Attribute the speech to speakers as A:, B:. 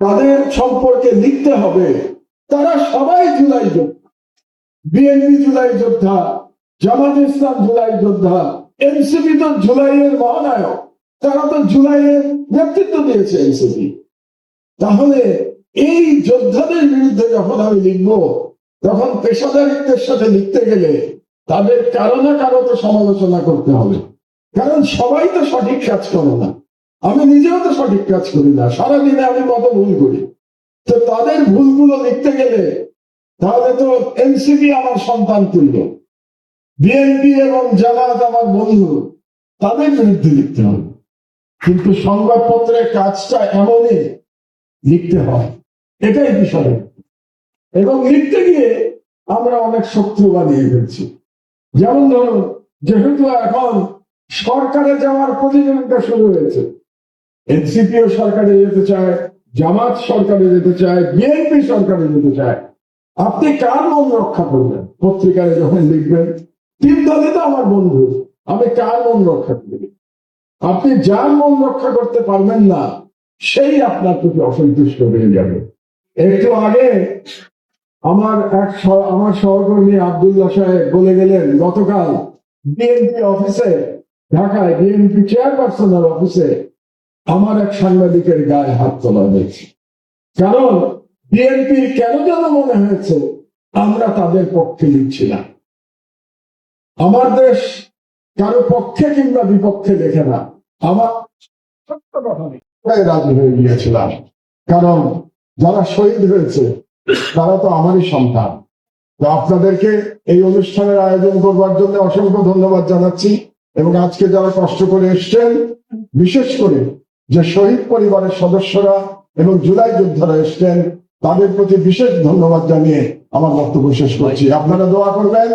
A: তাদের সম্পর্কে লিখতে হবে তারা সবাই জুলাই যোদ্ধা। বিএনপি জুলাই যোদ্ধা, জামাত ইসলাম জুলাই যোদ্ধা, এনসিপি তো জুলাইয়ের মহানায়ক, তারা তো জুলাইয়ের নেতৃত্ব দিয়েছে এনসিপি। তাহলে এই যোদ্ধাদের বিরুদ্ধে যখন আমি লিখবো, তখন পেশাদারিত্বের সাথে লিখতে গেলে তাদের কারো না কারো তো সমালোচনা করতে হবে, কারণ সবাই তো সঠিক কাজ করে না। আমি নিজেও তো সঠিক কাজ করি না, সারাদিনে আমি কত ভুল করি। তো তাদের ভুলগুলো লিখতে গেলে তাহলে তো এনসিপি আমার সন্তান তুল্য, বিএনপি এবং জামাত আমার বন্ধু, তাদের বিরুদ্ধে লিখতে হবে। কিন্তু সংবাদপত্রের কাজটা এমনই, লিখতে হয়, এটাই বিষয়। এবং লিখতে গিয়ে আমরা অনেক শত্রু বানিয়ে ফেলছি। যেমন ধরুন, যেহেতু এখন সরকারে যাওয়ার প্রতিযোগিতা শুরু হয়েছে, এনসিপিও সরকারে যেতে চায়, জামাত সরকারে যেতে চায়, বিএনপি সরকারে যেতে চায়। আপনি কার মন রক্ষা করবেন? পত্রিকায় যখন লিখবেন, তিন দলই তো আমার বন্ধু, আমি কার মন রক্ষা করি? আপনি যার মন রক্ষা করতে পারবেন না, সেই আপনার প্রতি অসন্তুষ্ট হয়ে যাবে। একটু আগে আমার সহকর্মী আব্দুল্লাহ সাহেব বলে গেলেন, গতকাল বিএনপি অফিসে, ঢাকায় বিএনপি চেয়ারপারসনের অফিসে আমার এক সাংবাদিকের গায়ে হাত তোলা হয়েছে। কারণ বিএনপির কেন যেন মনে হয়েছে আমরা তাদের পক্ষে লিখছিলাম। আমার দেশ কারো পক্ষে কিংবা বিপক্ষে দেখে না। আমার সত্য কথা রাজি হয়ে গিয়েছিলাম, কারণ যারা শহীদ হয়েছে তারা তো আমারই সন্তান। তো আপনাদেরকে এই অনুষ্ঠানের আয়োজন করবার জন্য অসংখ্য ধন্যবাদ জানাচ্ছি। এবং আজকে যারা কষ্ট করে এসছেন, বিশেষ করে যে শহীদ পরিবারের সদস্যরা এবং জুলাই যোদ্ধারা এসছেন, তাদের প্রতি বিশেষ ধন্যবাদ জানিয়ে আমার বক্তব্য শেষ করছি। আপনারা দোয়া করবেন।